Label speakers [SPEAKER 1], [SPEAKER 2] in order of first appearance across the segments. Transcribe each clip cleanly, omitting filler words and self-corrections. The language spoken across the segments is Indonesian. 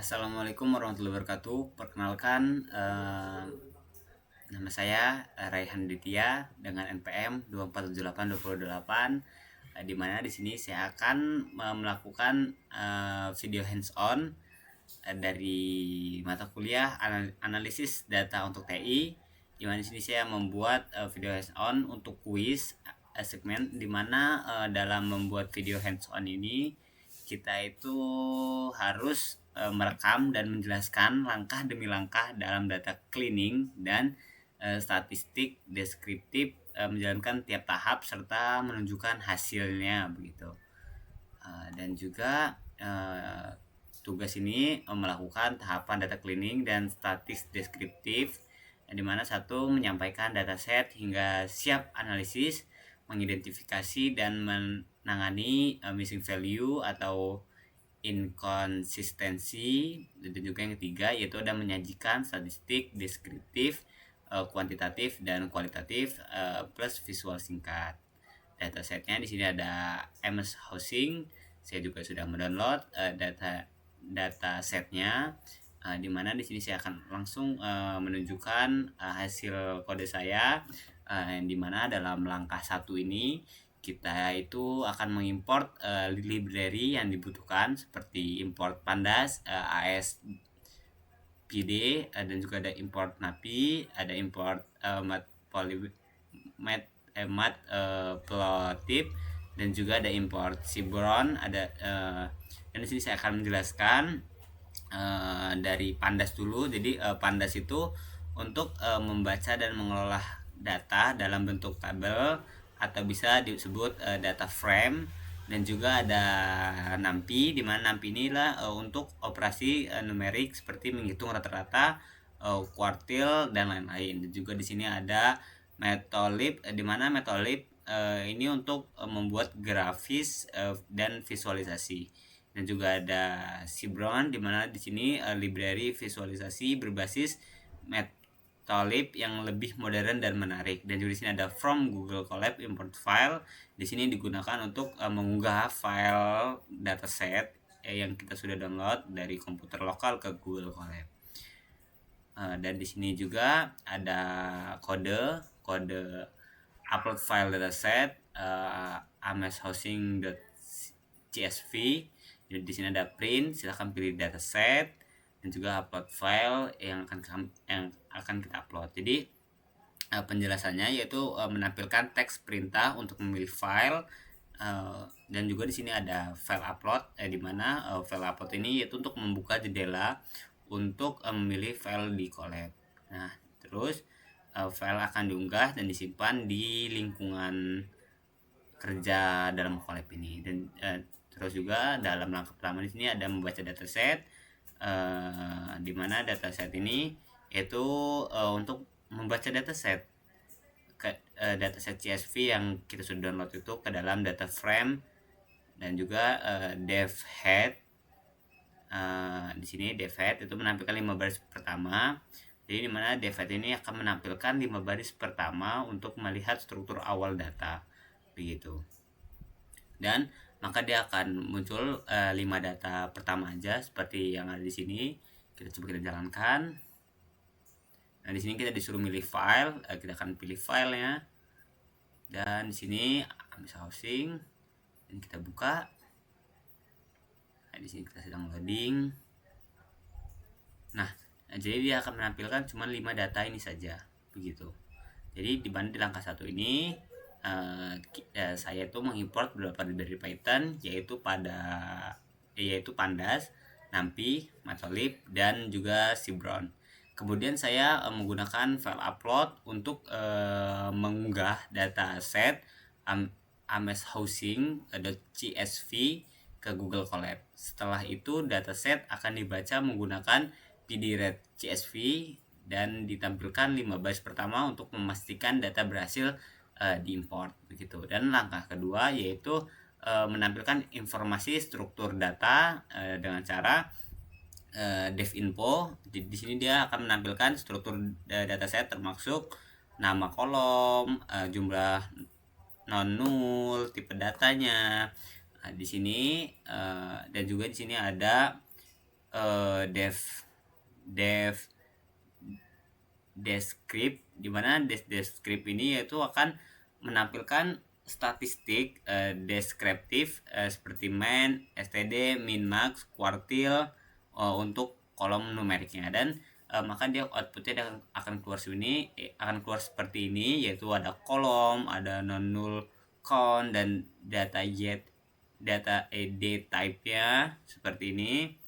[SPEAKER 1] Assalamualaikum warahmatullahi wabarakatuh. Perkenalkan, nama saya Raihan Ditya dengan NPM 2478208, di mana di sini saya akan melakukan video hands-on dari mata kuliah analisis data untuk TI, di mana di sini saya membuat video hands-on untuk kuis segmen, di mana dalam membuat video hands-on ini kita itu harus merekam dan menjelaskan langkah demi langkah dalam data cleaning dan statistik deskriptif, menjalankan tiap tahap serta menunjukkan hasilnya begitu. Dan juga tugas ini melakukan tahapan data cleaning dan statistik deskriptif, di mana satu menyampaikan dataset hingga siap analisis, mengidentifikasi dan menangani missing value atau inkonsistensi, dan juga yang ketiga yaitu ada menyajikan statistik deskriptif, kuantitatif dan kualitatif, plus visual singkat. Datasetnya di sini ada MS Housing. Saya juga sudah mendownload data setnya, di mana di sini saya akan langsung menunjukkan hasil kode saya, yang dimana dalam langkah satu ini kita itu akan mengimport library yang dibutuhkan seperti import pandas, ASPD, dan juga ada import NAPI, ada import matplotlib, dan juga ada import Cibron, ada dan di sini saya akan menjelaskan dari pandas dulu. Jadi pandas itu untuk membaca dan mengelola data dalam bentuk tabel atau bisa disebut data frame, dan juga ada NAMPI, di mana NAMPI inilah untuk operasi numerik seperti menghitung rata-rata, kuartil dan lain-lain. Dan juga di sini ada Matplotlib, di mana Matplotlib ini untuk membuat grafis dan visualisasi. Dan juga ada Cibron, di mana di sini library visualisasi berbasis Matplotlib yang lebih modern dan menarik. Dan juga di sini ada from Google Colab import file. Di sini digunakan untuk mengunggah file dataset yang kita sudah download dari komputer lokal ke Google Colab. Dan di sini juga ada kode upload file dataset, ameshousing.csv. Di sini ada print, silahkan pilih dataset, dan juga upload file yang akan kita upload. Jadi penjelasannya yaitu menampilkan teks perintah untuk memilih file, dan juga di sini ada file upload, di mana file upload ini yaitu untuk membuka jendela untuk memilih file di Colab. Nah, terus file akan diunggah dan disimpan di lingkungan kerja dalam Colab ini. Dan terus juga dalam langkah pertama di sini ada membaca dataset, di mana dataset ini yaitu untuk membaca dataset CSV yang kita sudah download itu ke dalam data frame, dan juga dev head. Di sini dev head itu menampilkan 5 baris pertama. Jadi di mana dev head ini akan menampilkan 5 baris pertama untuk melihat struktur awal data begitu. Dan maka dia akan muncul 5 data pertama aja seperti yang ada di sini. Coba kita jalankan. Nah, di sini kita disuruh milih file, kita akan pilih filenya. Dan di sini Ames Housing, dan kita buka. Nah, di sini kita sedang loading. Nah, jadi dia akan menampilkan cuma 5 data ini saja begitu. Jadi di langkah satu ini saya itu mengimport beberapa dari Python, yaitu pandas, NumPy, Matplotlib, dan juga Cibron. Kemudian saya menggunakan file upload untuk mengunggah dataset ameshousing.csv ke Google Colab. Setelah itu dataset akan dibaca menggunakan pdread CSV dan ditampilkan 5 baris pertama untuk memastikan data berhasil diimport begitu. Dan langkah kedua yaitu menampilkan informasi struktur data dengan cara devinfo. Di sini dia akan menampilkan struktur dataset termasuk nama kolom, jumlah non null, tipe datanya. Di sini dan juga di sini ada dev dev descript, di mana descript ini yaitu akan menampilkan statistik deskriptif seperti main, std, min, max, kuartil untuk kolom numeriknya. Dan maka dia outputnya akan keluar seperti ini, yaitu ada kolom, ada non null count, dan data ed type-nya seperti ini.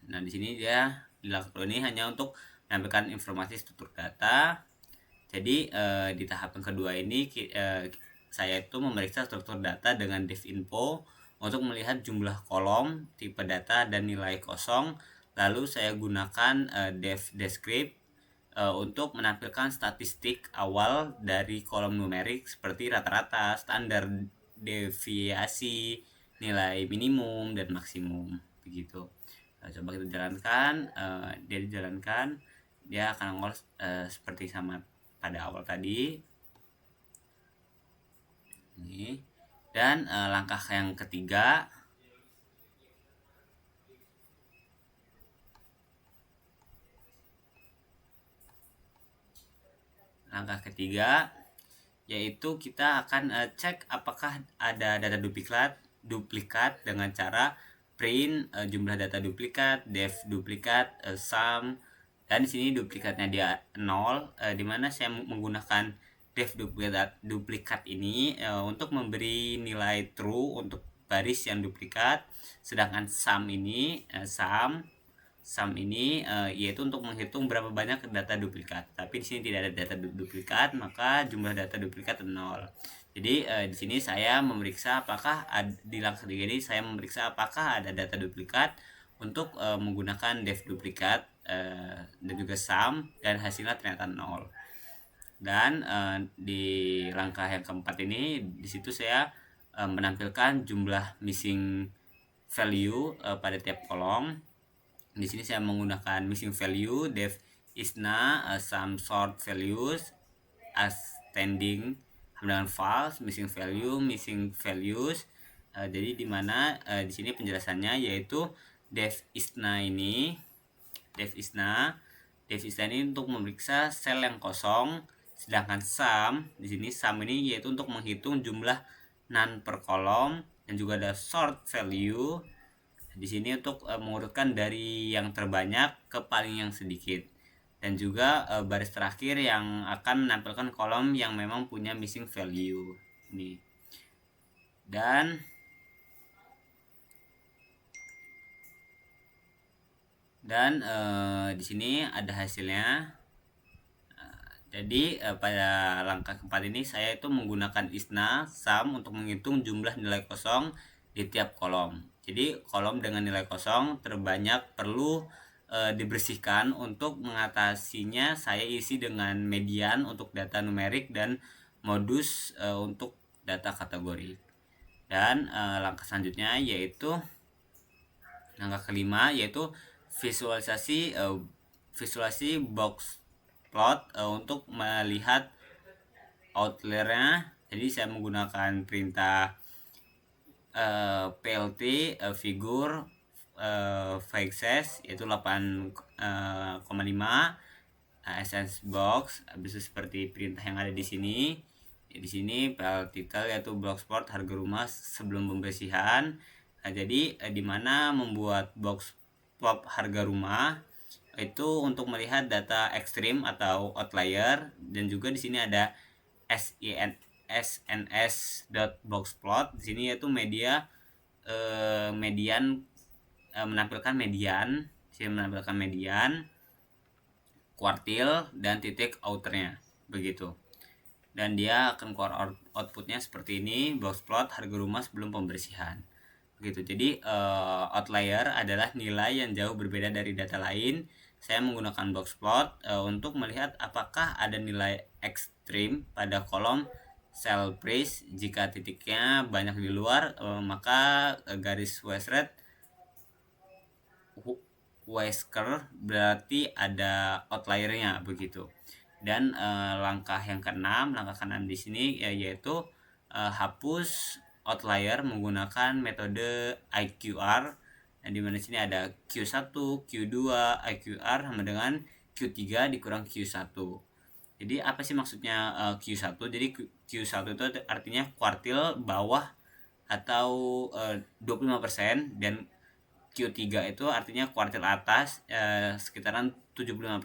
[SPEAKER 1] Nah, di sini dia dilakukan ini hanya untuk menampilkan informasi struktur data. Jadi di tahap yang kedua ini saya itu memeriksa struktur data dengan devinfo untuk melihat jumlah kolom, tipe data, dan nilai kosong. Lalu saya gunakan devdescript untuk menampilkan statistik awal dari kolom numerik seperti rata-rata, standar deviasi, nilai minimum dan maksimum begitu. Coba kita jalankan, dia dijalankan, dia akan nongol seperti sama pada awal tadi ini. Dan langkah yang ketiga, yaitu kita akan cek apakah ada data duplikat dengan cara print jumlah data duplikat, def duplikat, sum. Dan di sini duplikatnya dia 0, di mana saya menggunakan def duplikat ini untuk memberi nilai true untuk baris yang duplikat, sedangkan sum ini yaitu untuk menghitung berapa banyak data duplikat. Tapi di sini tidak ada data duplikat, maka jumlah data duplikat 0. Jadi di sini saya memeriksa apakah di langkah 3 ini saya memeriksa apakah ada data duplikat untuk menggunakan def duplikat dan juga sum, dan hasilnya ternyata 0. Dan di langkah yang keempat ini, di situ saya menampilkan jumlah missing value pada tiap kolom. Di sini saya menggunakan missing value def isna sum sort values ascending dengan false, missing values. Jadi di mana di sini penjelasannya yaitu def isna ini untuk memeriksa sel yang kosong, sedangkan sum ini yaitu untuk menghitung jumlah non per kolom, dan juga ada sort value di sini untuk mengurutkan dari yang terbanyak ke paling yang sedikit, dan juga baris terakhir yang akan menampilkan kolom yang memang punya missing value ini. Dan di sini ada hasilnya. Jadi pada langkah keempat ini saya itu menggunakan isna sum untuk menghitung jumlah nilai kosong di tiap kolom. Jadi kolom dengan nilai kosong terbanyak perlu dibersihkan. Untuk mengatasinya saya isi dengan median untuk data numerik dan modus untuk data kategori. Dan langkah selanjutnya yaitu langkah kelima, yaitu visualisasi box plot untuk melihat outliernya. Jadi saya menggunakan perintah plt figure fixes yaitu 8,5 essence box. Habis itu seperti perintah yang ada di sini. Di sini PL title yaitu box plot harga rumah sebelum pembersihan. Jadi di mana membuat box plot harga rumah itu untuk melihat data ekstrim atau outlier, dan juga di sini ada sns.boxplot. Di sini yaitu menampilkan median, kuartil, dan titik outernya begitu. Dan dia akan keluar outputnya seperti ini, boxplot harga rumah sebelum pembersihan begitu. Jadi outlier adalah nilai yang jauh berbeda dari data lain. Saya menggunakan boxplot untuk melihat apakah ada nilai ekstrim pada kolom sell price. Jika titiknya banyak di luar, maka garis whisker berarti ada outliernya begitu. Dan langkah keenam di sini yaitu hapus outlier menggunakan metode IQR. Nah, di mana sini ada Q1, Q2, IQR sama dengan Q3 dikurang Q1. Jadi apa sih maksudnya Q1? Jadi Q1 itu artinya kuartil bawah atau 25%, dan Q3 itu artinya kuartil atas sekitaran 75%,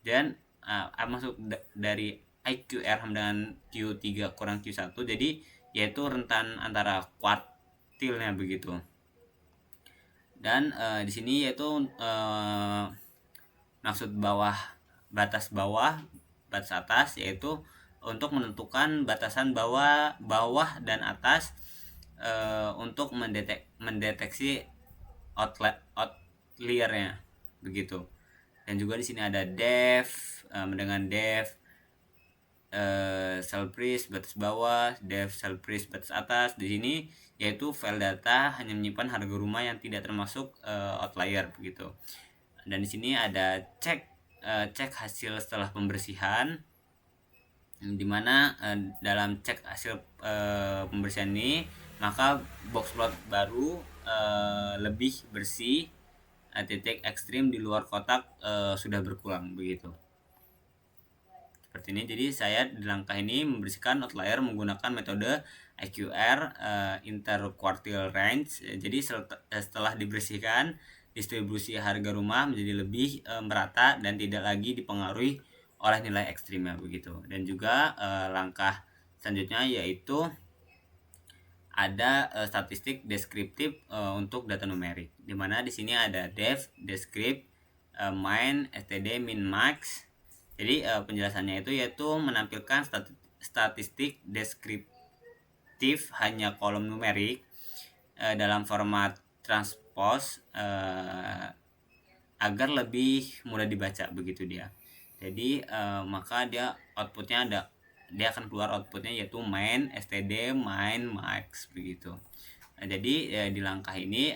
[SPEAKER 1] dan masuk dari IQR sama dengan Q3 kurang Q1, jadi yaitu rentan antara kuartilnya begitu. Dan di sini yaitu maksud batas bawah, batas atas, yaitu untuk menentukan batasan bawah dan atas untuk mendeteksi outliernya begitu. Dan juga di sini ada depth dengan depth sell price batas bawah, depth sell price batas atas. Di sini yaitu file data hanya menyimpan harga rumah yang tidak termasuk outlier begitu. Dan di sini ada cek hasil setelah pembersihan, dimana dalam cek hasil pembersihan ini maka box plot baru lebih bersih, titik ekstrim di luar kotak sudah berkurang begitu. Seperti ini. Jadi saya di langkah ini membersihkan outlier menggunakan metode IQR interquartile range. Jadi setelah dibersihkan, distribusi harga rumah menjadi lebih merata dan tidak lagi dipengaruhi oleh nilai ekstrimnya begitu. Dan juga langkah selanjutnya yaitu ada statistik deskriptif untuk data numerik, dimana di sini ada def, descript, min, std, min, max. Jadi penjelasannya itu yaitu menampilkan statistik deskriptif hanya kolom numerik dalam format transpose agar lebih mudah dibaca begitu dia. Jadi maka dia outputnya dia akan keluar outputnya yaitu min, std, min, max begitu. Nah, jadi di langkah ini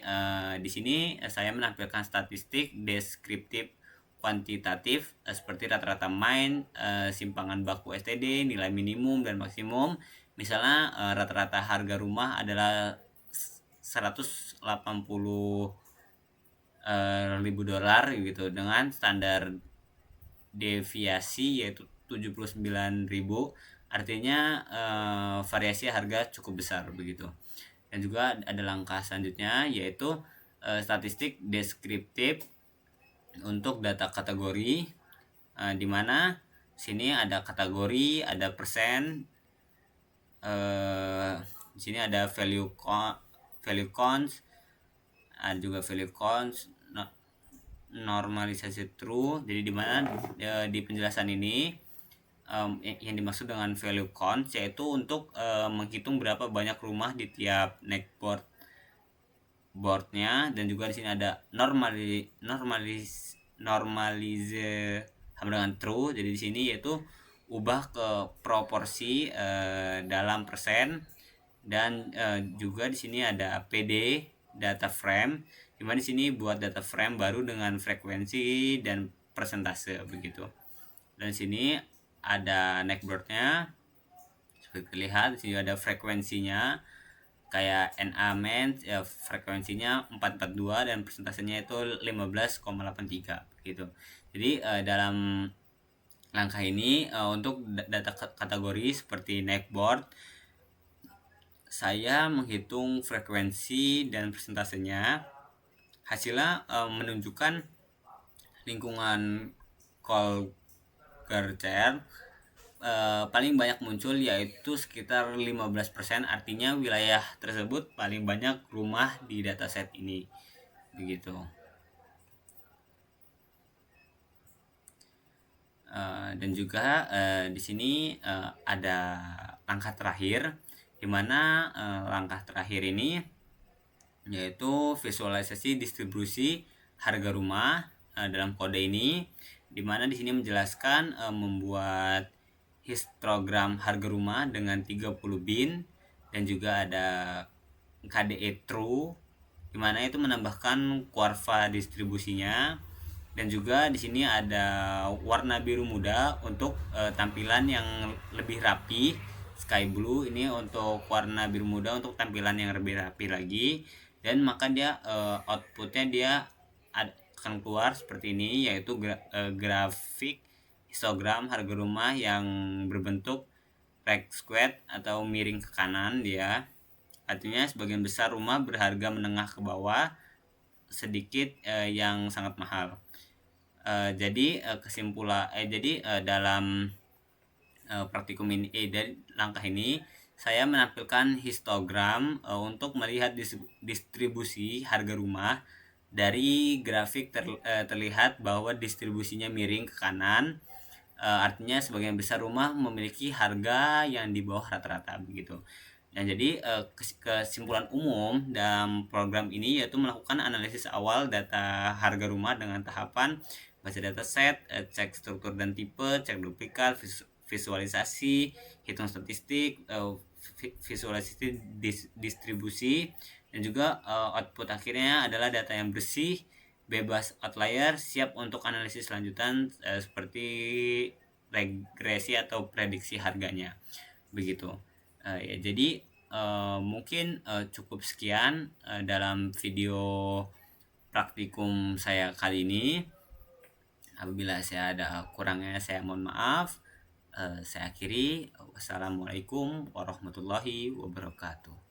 [SPEAKER 1] di sini saya menampilkan statistik deskriptif kuantitatif seperti rata-rata min, simpangan baku std, nilai minimum dan maksimum. Misalnya rata-rata harga rumah adalah 180 ribu dolar gitu, dengan standar deviasi yaitu 79.000, artinya variasi harga cukup besar begitu. Dan juga ada langkah selanjutnya yaitu statistik deskriptif untuk data kategori, di mana sini ada kategori, ada persen, di sini ada value counts, ada juga value counts, normalisasi true. Jadi di mana di penjelasan ini yang dimaksud dengan value count yaitu untuk menghitung berapa banyak rumah di tiap neck boardnya. Dan juga di sini ada normalize sama dengan true. Jadi di sini yaitu ubah ke proporsi dalam persen. Dan juga di sini ada PD data frame, dimana di sini buat data frame baru dengan frekuensi dan persentase begitu. Dan di sini ada neckboardnya seperti terlihat. Di sini ada frekuensinya kayak NA main ya, frekuensinya 442 dan persentasenya itu 15,83 gitu. Jadi dalam langkah ini untuk data kategori seperti neckboard, saya menghitung frekuensi dan persentasenya. Hasilnya menunjukkan lingkungan Colker paling banyak muncul yaitu sekitar 15%, artinya wilayah tersebut paling banyak rumah di dataset ini begitu. Dan juga di sini ada langkah terakhir, di mana langkah terakhir ini yaitu visualisasi distribusi harga rumah dalam kode ini, di mana di sini menjelaskan membuat histogram harga rumah dengan 30 bin, dan juga ada KDE true, di mana itu menambahkan kurva distribusinya. Dan juga di sini ada warna biru muda untuk tampilan yang lebih rapi, sky blue ini untuk warna biru muda untuk tampilan yang lebih rapi lagi. dan maka dia outputnya dia akan keluar seperti ini, yaitu grafik histogram harga rumah yang berbentuk right square atau miring ke kanan. Dia artinya sebagian besar rumah berharga menengah ke bawah, sedikit yang sangat mahal. Jadi dalam praktikum ini dari langkah ini saya menampilkan histogram untuk melihat distribusi harga rumah. Dari grafik terlihat bahwa distribusinya miring ke kanan, artinya sebagian besar rumah memiliki harga yang di bawah rata-rata begitu. Nah, jadi kesimpulan umum dalam program ini yaitu melakukan analisis awal data harga rumah dengan tahapan baca dataset, cek struktur dan tipe, cek duplikat, visualisasi, hitung statistik, visualisasi distribusi, dan juga output akhirnya adalah data yang bersih, bebas outlier, siap untuk analisis lanjutan seperti regresi atau prediksi harganya begitu. Ya, jadi mungkin cukup sekian dalam video praktikum saya kali ini. Apabila saya ada kurangnya saya mohon maaf. Saya akhiri. Wassalamualaikum warahmatullahi wabarakatuh.